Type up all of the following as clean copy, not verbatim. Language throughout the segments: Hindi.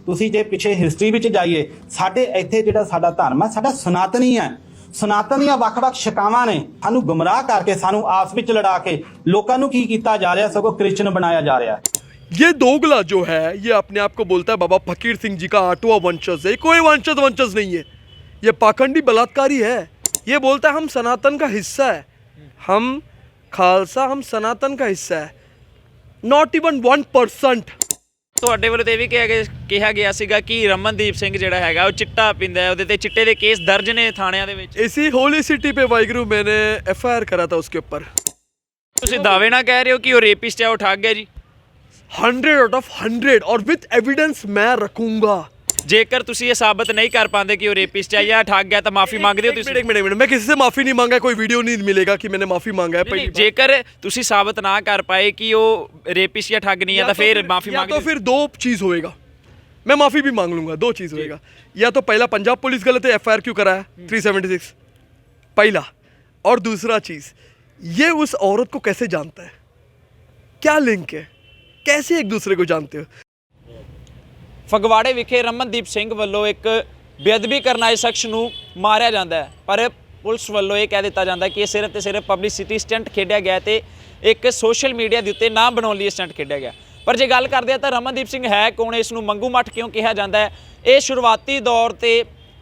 ਤੁਸੀਂ ਜੇ ਪਿੱਛੇ ਹਿਸਟਰੀ ਵਿੱਚ ਜਾਈਏ, ਸਾਡੇ ਇੱਥੇ ਜਿਹੜਾ ਸਾਡਾ ਧਰਮ ਹੈ ਸਾਡਾ ਸਨਾਤਨੀ ਹੈ। ਸਨਾਤਨ ਦੀਆਂ ਵੱਖ-ਵੱਖ ਸ਼ਿਕਾਵਾਂ ਨੇ ਸਾਨੂੰ ਗੁੰਮਰਾਹ ਕਰਕੇ ਸਾਨੂੰ ਆਪਸ ਵਿੱਚ ਲੜਾ ਕੇ ਲੋਕਾਂ ਨੂੰ ਕੀ ਕੀਤਾ ਜਾ ਰਿਹਾ, ਸਗੋਂ ਕ੍ਰਿਸਚਨ ਬਣਾਇਆ ਜਾ ਰਿਹਾ। ये दोगला जो है ये अपने आप को बोलता है बाबा फकीर सिंह जी का 8वां वंशज है। कोई वंशज नहीं है, ये पाखंडी बलात्कारी है। ये बोलता है हम सनातन का हिस्सा है, हम खालसा, हम सनातन का हिस्सा है। Not even 1%। ਤੁਹਾਡੇ ਵੱਲੋਂ ਤੇ ਇਹ ਵੀ ਕਿਹਾ ਗਿਆ ਸੀਗਾ ਕਿ ਰਮਨਦੀਪ ਸਿੰਘ ਜਿਹੜਾ ਹੈਗਾ ਉਹ ਚਿੱਟਾ ਪੀਂਦਾ ਹੈ, ਉਹਦੇ ਤੇ ਚਿੱਟੇ ਦੇ ਕੇਸ ਦਰਜ ਨੇ ਥਾਣਿਆਂ ਦੇ ਵਿੱਚ। इसी होली सिटी पे वाहिगुरु मैंने FIR करा था उसके ऊपर। ਤੁਸੀਂ ਦਾਅਵੇ ਨਾਲ ਕਹਿ ਰਹੇ ਹੋ ਕਿ ਉਹ ਰੇपिस्ट ਹੈ, ਉਹ ਠੱਗ है जी। 100 out of 100 और विद एविडेंस मैं रखूंगा। ਜੇਕਰ ਤੁਸੀਂ ਇਹ ਸਾਬਤ ਨਹੀਂ ਕਰ ਪਾਉਂਦੇ ਕਿ ਉਹ ਰੇपिस्ट है या ठग है तो माफी मांगਦੇ ਹੋ ਤੁਸੀਂ? एक मिनट मैं किसी से माफी नहीं मांगा, कोई वीडियो नहीं मिलेगा कि मैंने माफी मांगा है। नहीं, जेकर ਤੁਸੀਂ ਸਾਬਤ ਨਾ ਕਰ ਪਾਏ ਕਿ ਉਹ ਰੇपिस्ट या ठग नहीं है तो फिर माफी मांग तो फिर दो चीज होएगा, मैं माफी भी मांग लूंगा। दो चीज होएगा, या तो पहला पंजाब पुलिस गलत है, FIR क्यों कराया 376 पहला, और दूसरा चीज ये उस औरत को कैसे जानता है, क्या लिंक है, कैसे एक दूसरे को जानते हो। ਫਗਵਾੜੇ ਵਿਖੇ ਰਮਨਦੀਪ ਸਿੰਘ ਵੱਲੋਂ ਇੱਕ ਬੇਅਦਬੀ ਕਰਨ ਆਏ ਸ਼ਖਸ ਨੂੰ ਮਾਰਿਆ ਜਾਂਦਾ ਹੈ, ਪਰ ਪੁਲਿਸ ਵੱਲੋਂ ਇਹ ਕਹਿ ਦਿੱਤਾ ਜਾਂਦਾ ਕਿ ਇਹ ਸਿਰਫ ਤੇ ਸਿਰਫ ਪਬਲਿਸਿਟੀ ਸਟੰਟ ਖੇਡਿਆ ਗਿਆ ਤੇ ਇੱਕ ਸੋਸ਼ਲ ਮੀਡੀਆ ਦੇ ਉੱਤੇ ਨਾਮ ਬਣਾਉਣ ਲਈ ਸਟੰਟ ਖੇਡਿਆ ਗਿਆ। ਪਰ ਜੇ ਗੱਲ ਕਰਦੇ ਆ ਤਾਂ ਰਮਨਦੀਪ ਸਿੰਘ ਹੈ ਕੌਣ, ਇਸ ਨੂੰ ਮੰਗੂ ਮੱਠ ਕਿਉਂ ਕਿਹਾ ਜਾਂਦਾ ਹੈ? ਇਹ ਸ਼ੁਰੂਆਤੀ ਦੌਰ ਤੇ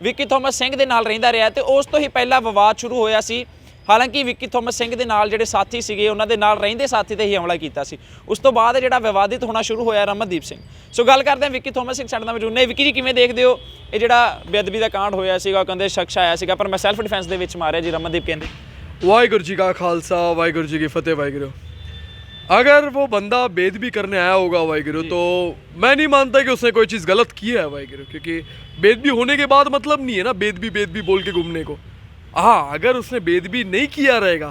ਵਿੱਕੀ ਥੋਮਸ ਸਿੰਘ ਦੇ ਨਾਲ ਰਹਿੰਦਾ ਰਿਹਾ ਤੇ ਉਸ ਤੋਂ ਹੀ ਪਹਿਲਾਂ ਵਿਵਾਦ ਸ਼ੁਰੂ ਹੋਇਆ ਸੀ। ਹਾਲਾਂਕਿ ਵਿੱਕੀ ਥੋਮਸ ਸਿੰਘ ਦੇ ਨਾਲ ਜਿਹੜੇ ਸਾਥੀ ਸੀਗੇ ਉਹਨਾਂ ਦੇ ਨਾਲ ਰਹਿੰਦੇ ਸਾਥੀ ਤੇ ਹੀ ਹਮਲਾ ਕੀਤਾ ਸੀ। ਉਸ ਤੋਂ ਬਾਅਦ ਜਿਹੜਾ ਵਿਵਾਦਿਤ ਹੋਣਾ ਸ਼ੁਰੂ ਹੋਇਆ ਰਮਨਦੀਪ ਸਿੰਘ। ਸੋ ਗੱਲ ਕਰਦੇ ਹਾਂ ਵਿੱਕੀ ਥੋਮਸ ਸਿੰਘ ਸਾਡੇ ਨਾਲ ਮੌਜੂਦ ਨੇ। ਵਿੱਕੀ ਜੀ ਕਿਵੇਂ ਦੇਖਦੇ ਹੋ ਇਹ ਜਿਹੜਾ ਬੇਅਦਬੀ ਦਾ ਕਾਂਡ ਹੋਇਆ ਸੀਗਾ? ਕਹਿੰਦੇ ਸ਼ਖਸ ਆਇਆ ਸੀਗਾ ਪਰ ਮੈਂ ਸੈਲਫ ਡਿਫੈਂਸ ਦੇ ਵਿੱਚ ਮਾਰਿਆ ਜੀ, ਰਮਨਦੀਪ ਕਹਿੰਦੇ। वाहिगुरु जी का खालसा, वाहिगुरु जी की फतेह। वाहिगुरु, अगर वो बंदा बेदबी करने आया होगा वाहिगुरु, तो मैं नहीं मानता कि उसने कोई चीज़ गलत की है वाहिगुरु, क्योंकि बेदबी होने के बाद मतलब नहीं है ना बेदबी बोल के घूमने को। हाँ, अगर उसने बेदबी नहीं किया रहेगा,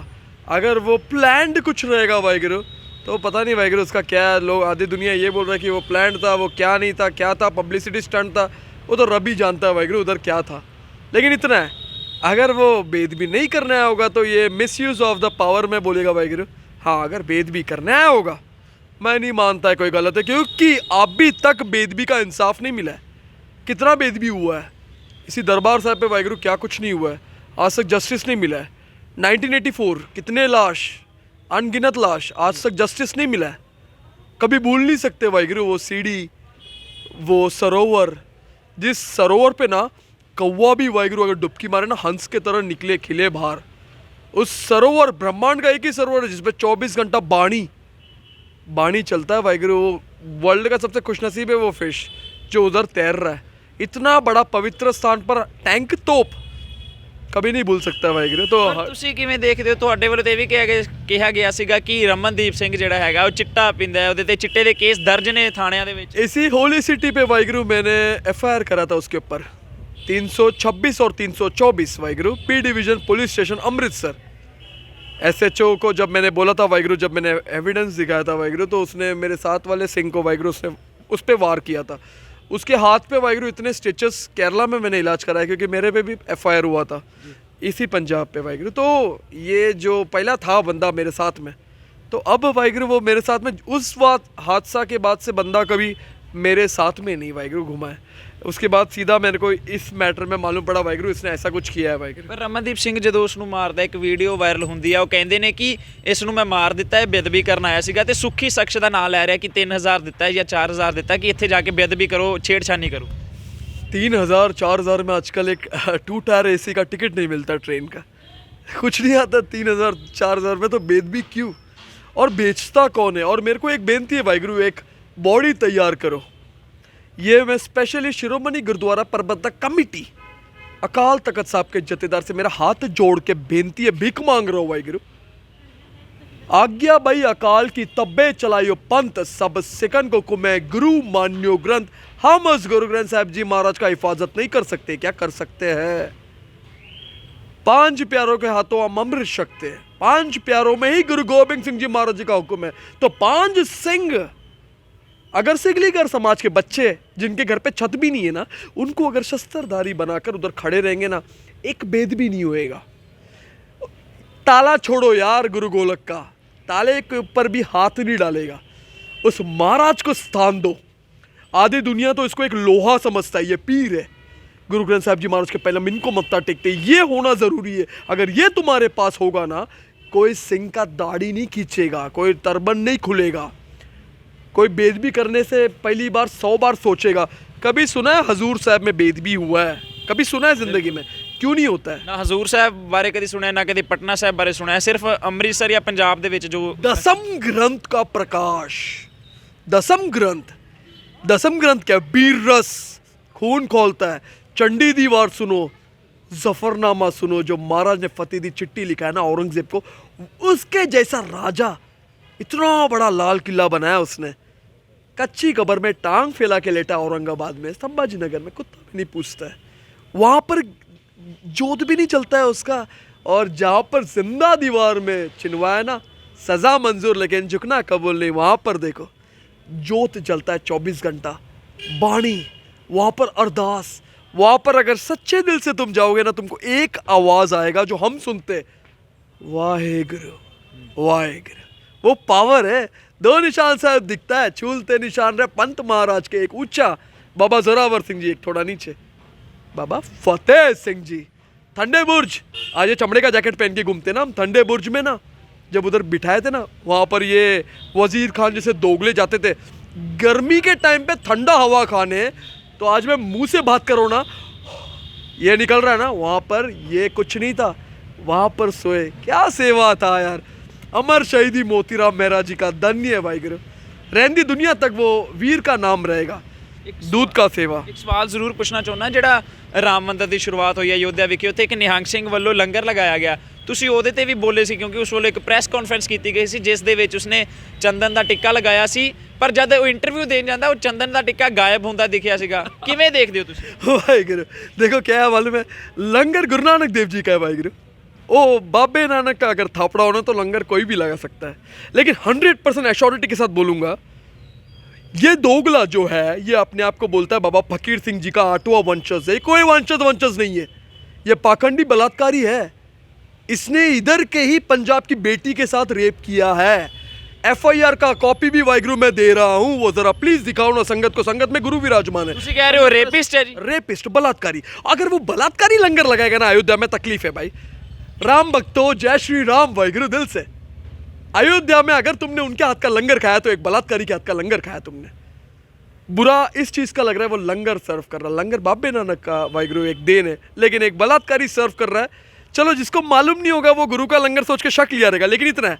अगर वो प्लान्ड कुछ रहेगा वाहिगुरु, तो पता नहीं वाहिगुरु उसका क्या। लोग आधी दुनिया ये बोल रहा है कि वो प्लान्ड था, वो क्या नहीं था, क्या था, पब्लिसिटी स्टंट था, वो तो रब ही जानता है वाहिगुरु उधर क्या था। लेकिन इतना है, अगर वो बेदबी नहीं करने आया होगा तो ये मिसयूज़ ऑफ द पावर में बोलेगा वाहिगुरु। हाँ, अगर बेदबी करने आया होगा मैं नहीं मानता है कोई गलत है, क्योंकि अभी तक बेदबी का इंसाफ नहीं मिला है। कितना बेदबी हुआ है इसी दरबार साहब पे वाहिगुरु, क्या कुछ नहीं हुआ है, आज तक जस्टिस नहीं मिला है। 1984 कितने लाश, अनगिनत लाश, आज तक जस्टिस नहीं मिला है। कभी भूल नहीं सकते वाहिगुरु वो सीढ़ी, वो सरोवर, जिस सरोवर पे ना कौवा भी वाहिगुरु अगर डुबकी मारे ना हंस के तरह निकले खिले बाहर। उस सरोवर, ब्रह्मांड का एक ही सरोवर है जिसमें 24 घंटा बाणी चलता है वाहिगुरु। वो वर्ल्ड का सबसे खुशनसीब है वो फिश जो उधर तैर रहा है। इतना बड़ा पवित्र स्थान पर टैंक तोप कभी नहीं भूल सकता वाहिगुरु। तो ਤੁਸੀਂ ਕਿਵੇਂ ਦੇਖਦੇ ਹੋ? ਤੁਹਾਡੇ ਵੱਲੋਂ ਤੇ ਇਹ ਵੀ ਕਿਹਾ ਗਿਆ ਸੀਗਾ ਕਿ ਰਮਨਦੀਪ ਸਿੰਘ ਜਿਹੜਾ ਹੈਗਾ ਉਹ ਚਿੱਟਾ ਪੀਂਦਾ ਹੈ, ਉਹਦੇ ਤੇ ਚਿੱਟੇ ਦੇ ਕੇਸ ਦਰਜ ਨੇ ਥਾਣਿਆਂ ਦੇ ਵਿੱਚ। इसी होली सिटी पे वाहिगुरु मैंने FIR करा था उसके ऊपर 326 और 324 Waheguru, P division police station Amritsar. SHO को जब मैंने बोला था वाहिगुरु, जब मैंने एविडेंस दिखाया था वाहिगुरु, तो उसने मेरे साथ वाले सिंह को वाहिगुरु उसने उस पर वार किया था। उसके हाथ पे वाहिगुरु इतने स्टिचेस, केरला में मैंने इलाज कराया क्योंकि मेरे पे भी FIR हुआ था इसी पंजाब पे वाहिगुरु। तो ये जो पहला था बंदा मेरे साथ में, तो अब वाहिगुरु वो मेरे साथ में उस हादसा के बाद से बंदा कभी मेरे साथ में नहीं वाहिगुरु घुमा है। उसके बाद सीधा मेरे को इस मैटर में मालूम पड़ा वाहिगुरु इसने ऐसा कुछ किया है वाहिगुरु। ਪਰ ਰਮਨਦੀਪ ਸਿੰਘ ਜਦੋਂ ਉਸ ਨੂੰ ਮਾਰਦਾ ਇੱਕ ਵੀਡੀਓ ਵਾਇਰਲ ਹੁੰਦੀ ਆ, ਉਹ ਕਹਿੰਦੇ ਨੇ ਕਿ ਇਸ ਨੂੰ ਮੈਂ ਮਾਰ ਦਿੱਤਾ ਹੈ, ਬੇਅਦਬੀ ਕਰਨ ਆਇਆ ਸੀਗਾ ਤੇ ਸੁੱਖੀ ਸ਼ਖਸ ਦਾ ਨਾਮ ਲੈ ਰਿਹਾ ਕਿ 3000 ਦਿੱਤਾ ਜਾਂ 4000 ਦਿੱਤਾ ਕਿ ਇੱਥੇ ਜਾ ਕੇ ਬੇਅਦਬੀ ਕਰੋ, ਛੇੜਛਾਨੀ करो। 3000 4000 में आजकल एक 2 टायर AC का टिकट नहीं मिलता ट्रेन का, कुछ नहीं आता। 3000 4000 में तो बेदबी क्यों, और बेचता कौन है? और मेरे को एक बेनती है वाहिगुरु, एक बॉडी तैयार करो। ये मैं स्पेशली शिरोमणि गुरुद्वारा प्रबंधक कमेटी अकाल तख्त साहब के जथेदार से मेरा हाथ जोड़ के बेनती है, भीख मांग रहा हूँ वाहिगुरु। आज्ञा भाई अकाल की तब्बे चलाइयो पंथ, सब सिकन को कुमै गुरु मान्यो ग्रंथ। हम उस गुरु ग्रंथ साहब जी महाराज का हिफाजत नहीं कर सकते, क्या कर सकते हैं? 5 प्यारों के हाथों हम अमृत सकते हैं। 5 प्यारों में ही गुरु गोबिंद सिंह जी महाराज जी का हुक्म है। तो 5 सिंह, अगर सिगलीगर समाज के बच्चे जिनके घर पे छत भी नहीं है ना, उनको अगर शस्त्रधारी बनाकर उधर खड़े रहेंगे ना, एक बेदबी नहीं होएगा। ताला छोड़ो यार गुरु गोलक का, ताले के ऊपर भी हाथ नहीं डालेगा। उस महाराज को स्थान दो। आधी दुनिया तो इसको एक लोहा समझता है, ये पीर है। गुरु ग्रंथ साहिब जी महाराज के पहले इनको मत्था टेकते, ये होना ज़रूरी है। अगर ये तुम्हारे पास होगा ना, कोई सिंह का दाढ़ी नहीं खींचेगा, कोई टर्बन नहीं खुलेगा, कोई बेदबी करने से पहली बार 100 बार सोचेगा। कभी सुना है हजूर साहब में बेदबी हुआ है? कभी सुना है ज़िंदगी में? क्यों नहीं होता है? ਨਾ ਹਜ਼ੂਰ ਸਾਹਿਬ ਬਾਰੇ ਕਦੀ ਸੁਣਿਆ, ਨਾ ਕਦੀ ਪਟਨਾ ਸਾਹਿਬ ਬਾਰੇ ਸੁਣਿਆ, ਸਿਰਫ ਅੰਮ੍ਰਿਤਸਰ ਜਾਂ ਪੰਜਾਬ ਦੇ ਵਿੱਚ ਜੋ दसम ग्रंथ का प्रकाश, दसम ग्रंथ क्या? बीर रस, खून खोलता है। चंडी दीवार सुनो, जफरनामा सुनो, जो महाराज ने फतेह दी चिट्ठी लिखा है ना औरंगजेब को, उसके जैसा राजा, इतना बड़ा लाल किला बनाया उसने। कच्ची कब्र में टांग फैला के लेटा औरंगाबाद में, संभाजी नगर में, कुत्ता भी नहीं पूछता है। वहाँ पर जोत भी नहीं चलता है उसका। और जहाँ पर जिंदा दीवार में चिनवाया ना, सज़ा मंजूर लेकिन झुकना कबूल नहीं, वहाँ पर देखो जोत जलता है 24 घंटा। बाणी, वहाँ पर अरदास, वहाँ पर अगर सच्चे दिल से तुम जाओगे ना, तुमको एक आवाज़ आएगा जो हम सुनते, वाहेगुरु वाहेगुरु। वो पावर है। 2 निशान साहब दिखता है, छूलते निशान रहे पंत महाराज के, एक ऊंचा बाबा जोरावर सिंह जी, एक थोड़ा नीचे बाबा फतेह सिंह जी। ठंडे बुर्ज, आज ये चमड़े का जैकेट पहन के घूमते ना हम, ठंडे बुर्ज में ना जब उधर बिठाए थे ना, वहाँ पर ये वजीर खान जैसे दोगले जाते थे गर्मी के टाइम पे ठंडा हवा खाने। तो आज मैं मुंह से बात करूँ ना, ये निकल रहा है ना, वहाँ पर ये कुछ नहीं था, वहाँ पर सोए। क्या सेवा था यार। अमर शहीदी मोतीराम मेहरा जी का धन्य है वाहिगुरु। रहंदी दुनिया तक वो वीर का नाम रहेगा। दूध का सेवा। ਇੱਕ ਸਵਾਲ ਜ਼ਰੂਰ ਪੁੱਛਣਾ ਚਾਹੁੰਦਾ, ਜਿਹੜਾ ਰਾਮ ਮੰਦਿਰ ਦੀ ਸ਼ੁਰੂਆਤ ਹੋਈ ਹੈ ਅਯੋਧਿਆ ਵਿਖੇ, ਉੱਥੇ ਇੱਕ ਨਿਹੰਗ ਸਿੰਘ ਵੱਲੋਂ ਲੰਗਰ ਲਗਾਇਆ ਗਿਆ, ਤੁਸੀਂ ਉਹਦੇ ਤੇ ਵੀ ਬੋਲੇ ਸੀ, ਕਿਉਂਕਿ ਉਸ ਵੱਲੋਂ ਇੱਕ ਪ੍ਰੈਸ ਕਾਨਫਰੰਸ ਕੀਤੀ ਗਈ ਸੀ ਜਿਸ ਦੇ ਵਿੱਚ ਉਸਨੇ ਚੰਦਨ ਦਾ ਟਿੱਕਾ ਲਗਾਇਆ ਸੀ, ਪਰ ਜਦ ਉਹ ਇੰਟਰਵਿਊ ਦੇਣ ਜਾਂਦਾ ਉਹ ਚੰਦਨ ਦਾ ਟਿੱਕਾ ਗਾਇਬ ਹੁੰਦਾ ਦਿਖਿਆ ਸੀਗਾ। ਕਿਵੇਂ ਦੇਖਦੇ ਹੋ ਤੁਸੀਂ? वाहिगुरु देखो क्या है मालूम है, लंगर गुरु नानक देव जी का है वाहिगुरु। ओ बाबे नानक का अगर थापड़ा होना तो लंगर कोई भी लगा सकता है। लेकिन 100% एश्योरिटी के साथ बोलूँगा, ये दोगला जो है ये अपने आप को बोलता है बाबा फकीर सिंह जी का 8वां वंशज है। कोई वंशज नहीं है, ये पाखंडी बलात्कारी है। इसने इधर के ही पंजाब की बेटी के साथ रेप किया है। FIR का कॉपी भी वाहिगुरु मैं दे रहा हूँ, वो जरा प्लीज दिखाओ ना संगत को। संगत में गुरु विराजमान है। ਤੁਸੀਂ ਕਹਿ ਰਹੇ ਹੋ ਰੇਪਿਸਟ ਹੈ ਜੀ? रेपिस्ट, बलात्कारी। अगर वो बलात्कारी लंगर लगाएगा ना अयोध्या में, तकलीफ है भाई। राम भक्तों, जय श्री राम वाहिगुरु दिल से। अयोध्या में अगर तुमने उनके हाथ का लंगर खाया तो एक बलात्कारी के हाथ का लंगर खाया तुमने। बुरा इस चीज का लग रहा है वो लंगर सर्व कर रहा है। लंगर बाबे नानक का वाहिगुरु एक देन है, लेकिन एक बलात्कारी सर्व कर रहा है। चलो जिसको मालूम नहीं होगा वो गुरु का लंगर सोच के शक लिया रहेगा, लेकिन इतना है,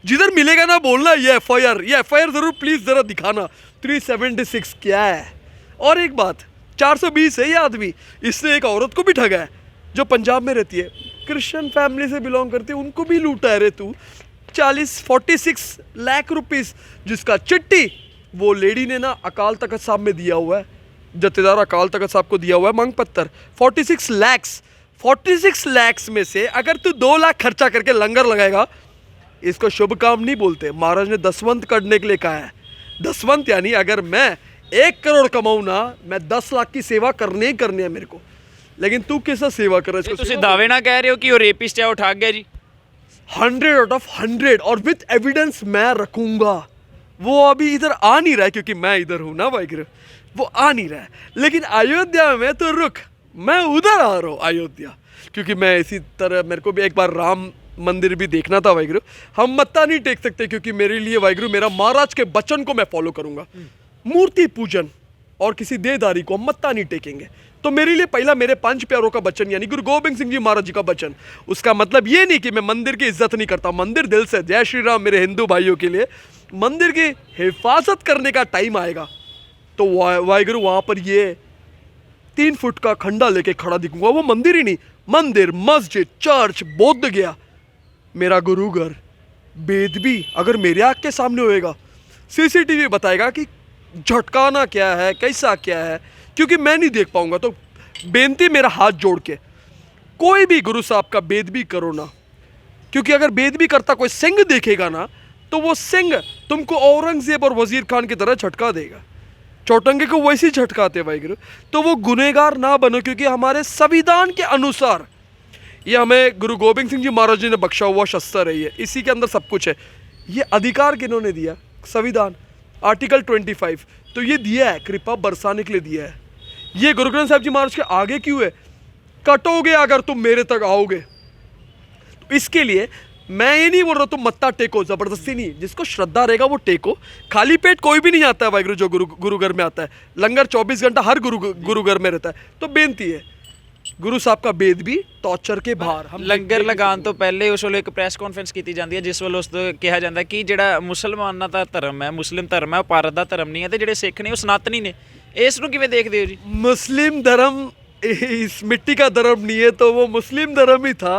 जिधर मिलेगा ना बोलना ये FIR जरूर प्लीज जरा दिखाना 376 क्या है। और एक बात, 420 है ये आदमी, इसने एक औरत को भी ठगा है जो पंजाब में रहती है, क्रिश्चियन फैमिली से बिलोंग करती है, उनको भी लूटा है रे तू। 46 लाख रुपीस जिसका चिट्ठी वो लेडी ने ना अकाल तख्त साहब में दिया हुआ है, जत्थेदार अकाल तख्त साहब को दिया हुआ है मांग पत्थर। 46 लाख में से अगर तू 2 लाख खर्चा करके लंगर लगाएगा, इसको शुभ काम नहीं बोलते। महाराज ने दसवंत करने के लिए कहा है। दसवंत यानी अगर मैं 1 करोड़ कमाऊँ ना, मैं 10 लाख की सेवा करनी ही करनी है मेरे को। लेकिन तू कैसा सेवा कर रहा है? ਤੁਸੀਂ ਦਾਅਵੇ ਨਾਲ ਕਹਿ ਰਹੇ ਹੋ ਕਿ ਉਹ ਰੇਪਿਸਟ ਹੈ, ਉਹ ਠੱਗ ਹੈ ਜੀ? 100 out of 100 और विथ एविडेंस मैं रखूंगा। वो अभी इधर आ नहीं रहा है क्योंकि मैं इधर हूं ना वाहिगुरु, वो आ नहीं रहा है। लेकिन अयोध्या में तो रुक, मैं उधर आ रहा हूँ अयोध्या, क्योंकि मैं इसी तरह, मेरे को भी एक बार राम मंदिर भी देखना था वाहिगुरु। हम मत्था नहीं टेक सकते क्योंकि मेरे लिए वाहिगुरु, मेरा महाराज के वचन को मैं फॉलो करूंगा। मूर्ति पूजन और किसी देदारी को हम मत्था नहीं टेकेंगे। तो मेरे लिए पहला मेरे 5 प्यारों का वचन यानी गुरु गोबिंद सिंह जी महाराज जी का वचन। उसका मतलब ये नहीं कि मैं मंदिर की इज्जत नहीं करता, मंदिर दिल से। जय श्री राम मेरे हिंदू भाइयों के लिए। मंदिर की हिफाजत करने का टाइम आएगा तो वाहिगुरु वहाँ पर ये 3 फुट का खंडा लेके खड़ा दिखूंगा। वो मंदिर ही नहीं, मंदिर, मस्जिद, चर्च, बौद्ध गया, मेरा गुरु घर, बेदबी अगर मेरे आँख के सामने होएगा, CCTV बताएगा कि झटकाना क्या है, कैसा क्या है, क्योंकि मैं नहीं देख पाऊंगा। तो बेनती मेरा हाथ जोड़ के, कोई भी गुरु साहब का बेदबी करो ना, क्योंकि अगर बेदबी करता कोई सिंह देखेगा ना, तो वो सिंह तुमको औरंगजेब और वजीर खान की तरह झटका देगा। चौटंगे को वैसे ही झटकाते वाहिगुरु। तो वो गुनहगार ना बनो, क्योंकि हमारे संविधान के अनुसार ये हमें गुरु गोबिंद सिंह जी महाराज जी ने बख्शा हुआ शस्त्र है, ये इसी के अंदर सब कुछ है। ये अधिकार किन्होंने दिया? संविधान। आर्टिकल 25 तो ये दिया है, कृपा बरसाने के लिए दिया है। ये गुरु ग्रंथ साहिब जी महाराज के आगे क्यों है? कटोगे अगर तुम मेरे तक आओगे। तो इसके लिए मैं ये नहीं बोल रहा तुम मत्था टेको, जबरदस्ती नहीं, जिसको श्रद्धा रहेगा वो टेको। खाली पेट कोई भी नहीं आता है वाहिगुरु जो गुरु घर में आता है। लंगर 24 घंटा हर गुरु घर में रहता है। तो बेनती है, गुरु ਸਾਹਿਬ का बेद भी टॉर्चर के बाहर हम ਲੰਗਰ ਲਗਾਉਣ ਤੋਂ ਪਹਿਲੇ ਉਸ ਵੱਲੋਂ ਇੱਕ ਪ੍ਰੈਸ ਕਾਨਫਰੰਸ ਕੀਤੀ ਜਾਂਦੀ ਹੈ ਜਿਸ ਵੱਲੋਂ ਉਸ ਤੋਂ ਕਿਹਾ ਜਾਂਦਾ ਕਿ ਜਿਹੜਾ ਮੁਸਲਮਾਨਾਂ ਦਾ ਧਰਮ ਹੈ, ਮੁਸਲਿਮ ਧਰਮ ਹੈ, ਉਹ ਭਾਰਤ ਦਾ ਧਰਮ ਨਹੀਂ ਹੈ ਤੇ ਜਿਹੜੇ ਸਿੱਖ ਨੇ ਉਹ ਸਨਾਤਨੀ ਨੇ। ਇਸ ਨੂੰ ਕਿਵੇਂ ਦੇਖਦੇ ਹੋ ਜੀ? मुस्लिम धर्म इस मिट्टी का धर्म नहीं है, तो वो मुस्लिम धर्म ही था।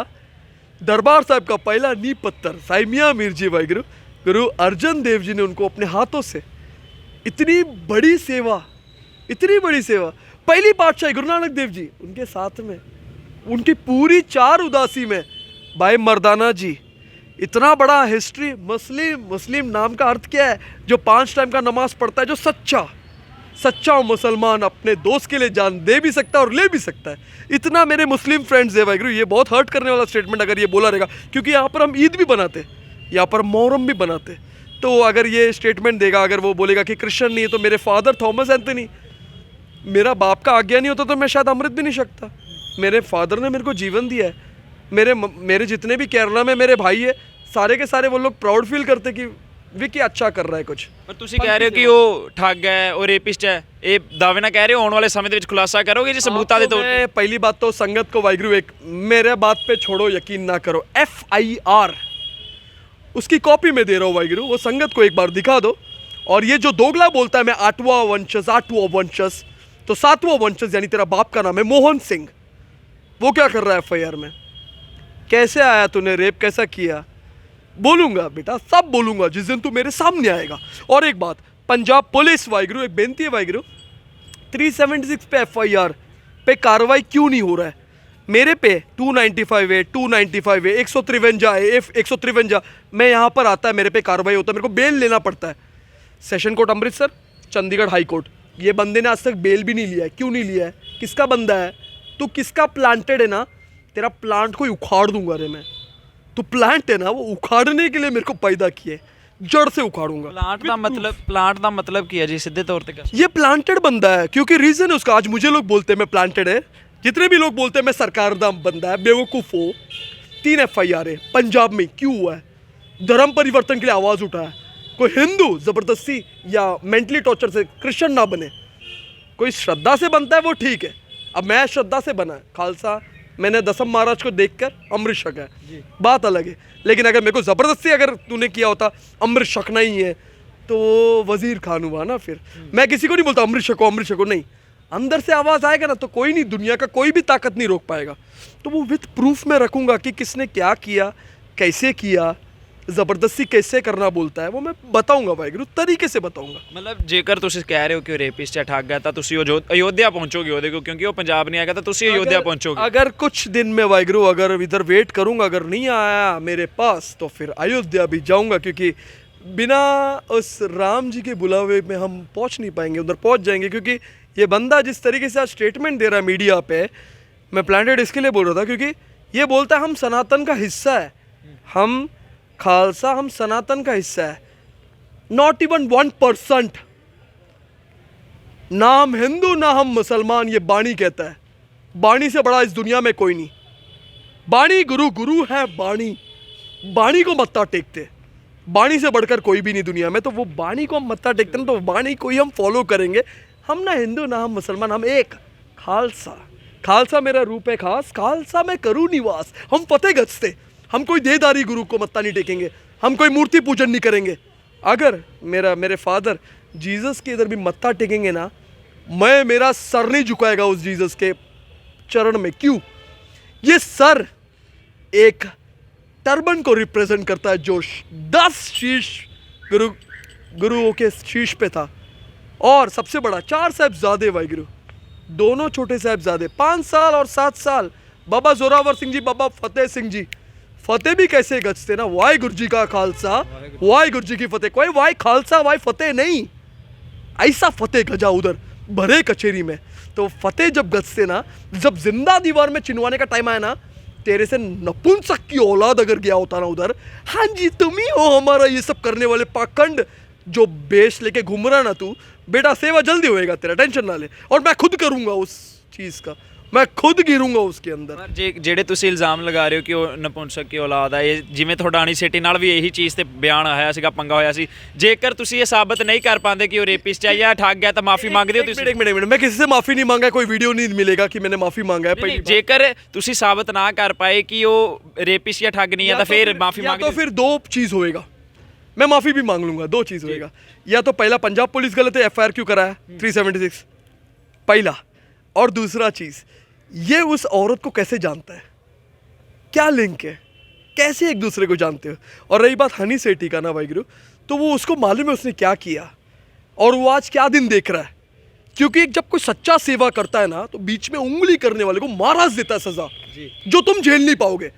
दरबार साहब का पहला नींव पत्थर साईं मियां मीर जी वाहिगुरु गुरु अर्जन देव जी ने उनको अपने हाथों से इतनी बड़ी सेवा, इतनी बड़ी सेवा, पहली पातशाही गुरु नानक देव जी उनके साथ में, उनकी पूरी 4 उदासी में भाई मर्दाना जी, इतना बड़ा हिस्ट्री। मुस्लिम नाम का अर्थ क्या है? जो 5 टाइम का नमाज पढ़ता है, जो सच्चा मुसलमान अपने दोस्त के लिए जान दे भी सकता है और ले भी सकता है। इतना मेरे मुस्लिम फ्रेंड्स है वाहिगुरु। ये बहुत हर्ट करने वाला स्टेटमेंट अगर ये बोला रहेगा, क्योंकि यहाँ पर हम ईद भी बनाते, यहाँ पर मोहर्रम भी बनाते। तो अगर ये स्टेटमेंट देगा, अगर वो बोलेगा कि क्रिश्चियन नहीं है, तो मेरे फादर थॉमस एंथनी, मेरा बाप का आज्ञा नहीं होता तो मैं शायद अमृत भी नहीं सकता। मेरे फादर ने मेरे को जीवन दिया है। मेरे जितने भी केरला में मेरे भाई है, सारे के सारे वो लोग प्राउड फील करते कि विकी अच्छा कर रहा है कुछ। ਪਰ ਤੁਸੀਂ ਕਹਿ ਰਹੇ ਹੋ ਕਿ ਉਹ ਠੱਗ ਹੈ, ਉਹ ਰੇਪਿਸਟ ਹੈ, ਇਹ ਦਾਅਵੇ ਨਾਲ ਕਹਿ ਰਹੇ ਹੋ, ਆਉਣ ਵਾਲੇ ਸਮੇਂ ਦੇ ਵਿੱਚ ਖੁਲਾਸਾ ਕਰੋਗੇ ਜੀ ਸਬੂਤਾਂ ਦੇ ਤੌਰ ਤੇ? मैं पहली बात तो संगत को वाहिगुरु एक मेरे बात पे छोड़ो, यकीन ना करो, FIR उसकी कॉपी में दे रहा हूँ वाहिगुरु, वो संगत को एक बार दिखा दो। और ये जो दोगला बोलता है मैं 8वां वंशज, तो 7वां वंशज यानी तेरा बाप का नाम है मोहन सिंह, वो क्या कर रहा है FIR में? कैसे आया तूने, रेप कैसा किया? बोलूंगा बेटा, सब बोलूंगा जिस दिन तू मेरे सामने आएगा। और एक बात, पंजाब पुलिस वाहिगुरु एक बेनती है वाहिगुरु, 376 पे FIR पे कार्रवाई क्यों नहीं हो रहा है? मेरे पे 295 है, 295 है, 153 है, 153, मैं यहाँ पर आता है, मेरे पे कार्रवाई होता है, मेरे को बेल लेना पड़ता है। Session court Amritsar, Chandigarh high court, ये बंदे ने आज तक बेल भी नहीं लिया है। क्यों नहीं लिया है? किसका बंदा है तू? किसका प्लांटेड है ना? तेरा प्लांट को उखाड़ दूंगा रे मैं। तो प्लांट है ना, वो उखाड़ने के लिए मेरे को पैदा किए, जड़ से उखाड़ूंगा। प्लांट का मतलब क्या है जी सीधे तौर पे? ये प्लांटेड बंदा है, क्योंकि रीजन है उसका। आज मुझे लोग बोलते हैं मैं प्लांटेड है, जितने भी लोग बोलते हैं मैं सरकार दा बंदा है, बेवकूफ हो। 3 FIR है पंजाब में, क्यों हुआ है? धर्म परिवर्तन के लिए आवाज उठाया। कोई हिंदू जबरदस्ती या मेंटली टॉर्चर से क्रिश्चियन ना बने, कोई श्रद्धा से बनता है वो ठीक है। अब मैं श्रद्धा से बना, खालसा मैंने दसम महाराज को देखकर अमृत छका है, बात अलग है। लेकिन अगर मेरे को ज़बरदस्ती अगर तूने किया होता अमृत छकना ही है, तो वजीर खान हुआ ना। फिर मैं किसी को नहीं बोलता अमृत छको नहीं, अंदर से आवाज़ आएगा ना तो कोई नहीं, दुनिया का कोई भी ताकत नहीं रोक पाएगा। तो वो विथ प्रूफ में रखूँगा कि किसने क्या किया, कैसे किया, ज़बरदस्ती कैसे करना बोलता है, वो मैं बताऊंगा वाहिगुरु, तरीके से बताऊंगा। मतलब जेकर तुम कह रहे हो कि रेपिस्ट है, ठग है, तो अयोध्या पहुंचोगे ਉਹਦੇ को, क्योंकि वो पंजाब नहीं आएगा तो तुम अयोध्या पहुंचोगे। अगर कुछ दिन में वाहिगुरु अगर इधर वेट करूंगा, अगर नहीं आया मेरे पास तो फिर अयोध्या भी जाऊंगा, क्योंकि बिना उस राम जी के बुलावे में हम पहुंच नहीं पाएंगे। उधर पहुंच जाएंगे, क्योंकि ये बंदा जिस तरीके से आज स्टेटमेंट दे रहा है मीडिया पे, मैं प्लांटेड इसके लिए बोल रहा था क्योंकि ये बोलता है हम सनातन का हिस्सा है, हम खालसा, हम सनातन का हिस्सा है। नॉट इवन 1%, ना हम हिंदू ना हम मुसलमान, ये बाणी कहता है। बाणी से बड़ा इस दुनिया में कोई नहीं। बाणी गुरु है, बाणी को मत्था टेकते, बाणी से बढ़कर कोई भी नहीं दुनिया में। तो वो बाणी को हम मत्था टेकते हैं, तो बाणी को ही हम फॉलो करेंगे। हम ना हिंदू ना हम मुसलमान, हम एक खालसा मेरा रूप है खास, खालसा में करूँ निवास। हम फतेह गजते, हम कोई देहदारी गुरु को मत्था नहीं टेकेंगे, हम कोई मूर्ति पूजन नहीं करेंगे। अगर मेरे फादर जीसस के इधर भी मत्था टेकेंगे ना, मेरा सर नहीं झुकाएगा उस जीसस के चरण में। क्यों? ये सर एक टर्बन को रिप्रेजेंट करता है, जो 10 शीश गुरुओं के शीश पे था। और सबसे बड़ा 4 साहिबजादे वाहिगुरु, दोनों छोटे साहिबजादे 5 साल और 7 साल, बाबा जोरावर सिंह जी, बाबा फतेह सिंह जी। फतेह भी कैसे गजते ना, वाहिगुरु जी का खालसा, वाहिगुरु जी की फतेह। कोई वाई खालसा वाई फतेह नहीं, ऐसा फतेह गजा उधर भरे कचेरी में। तो फतेह जब गजते ना, जब जिंदा दीवार में चिनवाने का टाइम आया ना, तेरे से नपुंसक की औलाद अगर गया होता ना उधर, हाँ जी तुम ही हो हमारा ये सब करने वाले पाखंड, जो बेस लेके घूम रहा ना तू, बेटा सेवा जल्दी होएगा तेरा, टेंशन ना ले। और मैं खुद करूंगा उस चीज़ का, मैं खुद गिरूंगा उसके अंदर। ਪਰ ਜਿਹੜੇ ਤੁਸੀਂ ਇਲਜ਼ਾਮ ਲਗਾ ਰਹੇ ਹੋ ਕਿ ਉਹ ਨਪੁੰਸਕ ਕੀ ਔਲਾਦ ਹੈ, ਇਹ ਜਿਵੇਂ ਤੁਹਾਡਾ ਅਨੀਸੇਟੀ ਨਾਲ ਵੀ ਇਹੀ ਚੀਜ਼ ਤੇ ਬਿਆਨ ਆਇਆ ਸੀਗਾ, ਪੰਗਾ ਹੋਇਆ ਸੀ, ਜੇਕਰ ਤੁਸੀਂ ਇਹ ਸਾਬਤ ਨਹੀਂ ਕਰ ਪਾਉਂਦੇ ਕਿ ਉਹ ਰੇਪਿਸਟ ਹੈ ਜਾਂ ਠੱਗ ਹੈ ਤਾਂ ਮਾਫੀ ਮੰਗਦੇ ਹੋ ਤੁਸੀਂ? एक मिनट, मैं किसी से माफ़ी नहीं मांगा, कोई वीडियो नहीं मिलेगा कि मैंने माफ़ी मांगा है। ਨਹੀਂ, पहली बात। ਜੇਕਰ ਤੁਸੀਂ ਸਾਬਤ ਨਾ ਕਰ ਪਾਏ ਕਿ ਉਹ ਰੇਪਿਸਟ ਜਾਂ ਠੱਗ ਨਹੀਂ ਹੈ ਤਾਂ ਫਿਰ ਮਾਫੀ या ਮੰਗਦੇ तो फिर दो चीज़ होएगा, मैं माफ़ी भी मांग लूंगा। दो चीज़ होएगा, या तो पहला पंजाब पुलिस गलत है, FIR क्यों कराया 376 पहला, और दूसरा चीज़ ये उस औरत को कैसे जानता है, क्या लिंक है, कैसे एक दूसरे को जानते हो। और रही बात हनी सेठी का ना भाई गुरु, तो वो उसको मालूम है उसने क्या किया और वो आज क्या दिन देख रहा है। क्योंकि एक जब कोई सच्चा सेवा करता है ना तो बीच में उंगली करने वाले को महाराज देता है सजा, जो तुम झेल नहीं पाओगे।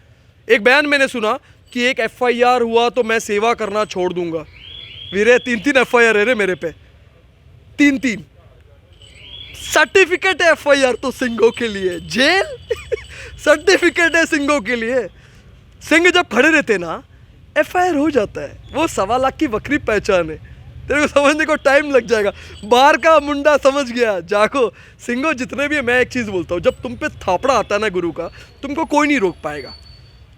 एक बयान मैंने सुना कि एक FIR हुआ तो मैं सेवा करना छोड़ दूंगा। वीरे 3 FIR है रे मेरे पे, 3 सर्टिफिकेट है FIR तो सिंगों के लिए, जेल सर्टिफिकेट है सिंगों के लिए। सिंह जब खड़े रहते ना FIR हो जाता है, वो 1.25 लाख की बकरी पहचान है, तेरे को समझने को टाइम लग जाएगा। बाहर का मुंडा समझ गया, जाको सिंगो जितने भी है। मैं एक चीज़ बोलता हूँ, जब तुम पे थापड़ा आता है ना गुरु का, तुमको कोई नहीं रोक पाएगा।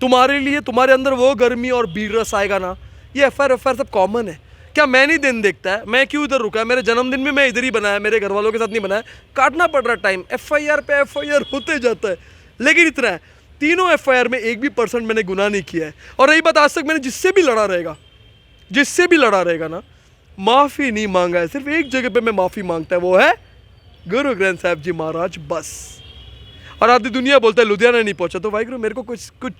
तुम्हारे लिए तुम्हारे अंदर वो गर्मी और बीर रस आएगा ना, ये FIR सब कॉमन है। क्या मैं नहीं दिन देखता है, मैं क्यों इधर रुका, मेरे जन्मदिन में मैं इधर ही बनाया, मेरे घर वालों के साथ नहीं बनाया, काटना पड़ रहा टाइम, FIR पे FIR होते जाता है। लेकिन इतना है, तीनों FIR में 1% मैंने गुनाह नहीं किया है। और रही बात, आज तक मैंने जिससे भी लड़ा रहेगा ना, माफ़ी नहीं मांगा है। सिर्फ एक जगह पे मैं माफ़ी मांगता है, वो है गुरु ग्रंथ साहिब जी महाराज, बस। और आधी दुनिया बोलता है लुधियाना नहीं पहुंचा, तो भाई गुरु मेरे को कुछ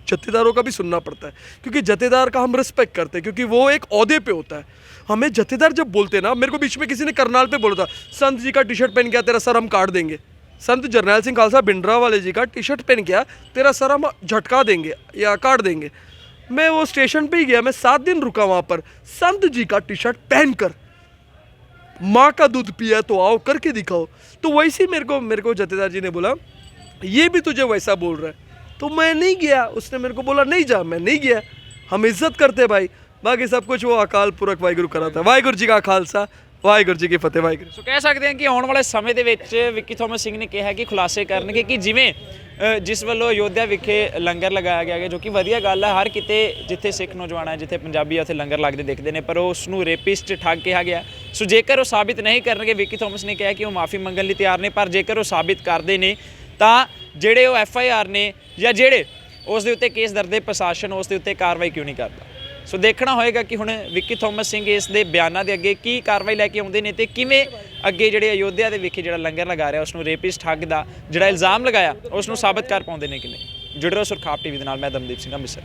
जत्थेदारों का भी सुनना पड़ता है, क्योंकि जत्थेदार का हम रिस्पेक्ट करते हैं, क्योंकि वो एक ओहदे पे होता है। हमें जत्थेदार जब बोलते हैं ना, मेरे को बीच में किसी ने करनाल पे बोला था, संत जी का टी-शर्ट पहन गया तेरा सर हम काट देंगे। संत जरनैल सिंह खालसा भिंडरावाले जी का टी-शर्ट पहन गया, तेरा सर हम झटका देंगे या काट देंगे। मैं वो स्टेशन पे ही गया, मैं 7 दिन रुका वहाँ पर, संत जी का टी-शर्ट पहन कर। माँ का दूध पिया तो आओ करके दिखाओ। तो वैसे ही मेरे को जत्थेदार जी ने बोला ये भी तुझे वैसा बोल रहा है, तो मैं नहीं गया। उसने मेरे को बोला नहीं जा, मैं नहीं गया। हम इज्जत करते भाई, बाकी सब कुछ वो अकाल पुरख वाहिगुरू कराता है। वाहिगुरू जी का खालसा, ਵਾਹਿਗੁਰੂ ਜੀ ਕੀ ਫਤਿਹ। ਵਾਹਿਗੁਰੂ। ਸੋ ਕਹਿ ਸਕਦੇ ਹਾਂ ਕਿ ਆਉਣ ਵਾਲੇ ਸਮੇਂ ਦੇ ਵਿੱਚ ਵਿੱਕੀ ਥੋਮਸ ਸਿੰਘ ਨੇ ਕਿਹਾ ਕਿ ਖੁਲਾਸੇ ਕਰਨਗੇ ਕਿ ਜਿਵੇਂ ਜਿਸ ਵੱਲੋਂ ਅਯੋਧਿਆ ਵਿਖੇ ਲੰਗਰ ਲਗਾਇਆ ਗਿਆ ਜੋ ਕਿ ਵਧੀਆ ਗੱਲ ਹੈ, ਹਰ ਕਿਤੇ ਜਿੱਥੇ ਸਿੱਖ ਨੌਜਵਾਨ ਹੈ, ਜਿੱਥੇ ਪੰਜਾਬੀ ਆ, ਉੱਥੇ ਲੰਗਰ ਲੱਗਦੇ ਦਿਖਦੇ ਨੇ, ਪਰ ਉਸ ਨੂੰ ਰੇਪਿਸਟ ਠੱਗ ਕਿਹਾ ਗਿਆ। ਸੋ ਜੇਕਰ ਉਹ ਸਾਬਿਤ ਨਹੀਂ ਕਰਨਗੇ, ਵਿੱਕੀ ਥੋਮਸ ਨੇ ਕਿਹਾ ਕਿ ਉਹ ਮਾਫੀ ਮੰਗਣ ਲਈ ਤਿਆਰ ਨੇ, ਪਰ ਜੇਕਰ ਉਹ ਸਾਬਿਤ ਕਰਦੇ ਨੇ ਤਾਂ ਜਿਹੜੇ ਉਹ FIR ਨੇ ਜਾਂ ਜਿਹੜੇ ਉਸ ਦੇ ਉੱਤੇ ਕੇਸ ਦਰਜ, ਪ੍ਰਸ਼ਾਸਨ ਉਸ ਦੇ ਉੱਤੇ ਕਾਰਵਾਈ ਕਿਉਂ ਨਹੀਂ ਕਰਦਾ। ਸੋ ਦੇਖਣਾ ਹੋਏਗਾ ਕਿ ਹੁਣ ਵਿੱਕੀ ਥੋਮਸ ਸਿੰਘ ਇਸ ਦੇ ਬਿਆਨਾਂ ਦੇ ਅੱਗੇ ਕੀ ਕਾਰਵਾਈ ਲੈ ਕੇ ਆਉਂਦੇ ਨੇ ਤੇ ਕਿਵੇਂ ਅੱਗੇ ਜਿਹੜੇ ਅਯੋਧਿਆ ਦੇ ਵਿਖੇ ਜਿਹੜਾ ਲੰਗਰ ਲਗਾ ਰਿਹਾ ਉਸ ਨੂੰ ਰੇਪਿਸਟ ਠੱਗ ਦਾ ਜਿਹੜਾ ਇਲਜ਼ਾਮ ਲਗਾਇਆ ਉਸ ਨੂੰ ਸਾਬਤ ਕਰ ਪਾਉਂਦੇ ਨੇ ਕਿ ਨਹੀਂ। ਜੁੜੇ ਰਹੋ ਸੁਰਖਾਬ TV ਦੇ ਨਾਲ, ਮੈਂ ਦਮਦੀਪ ਸਿੰਘ ਅੰਮ੍ਰਿਤਸਰ।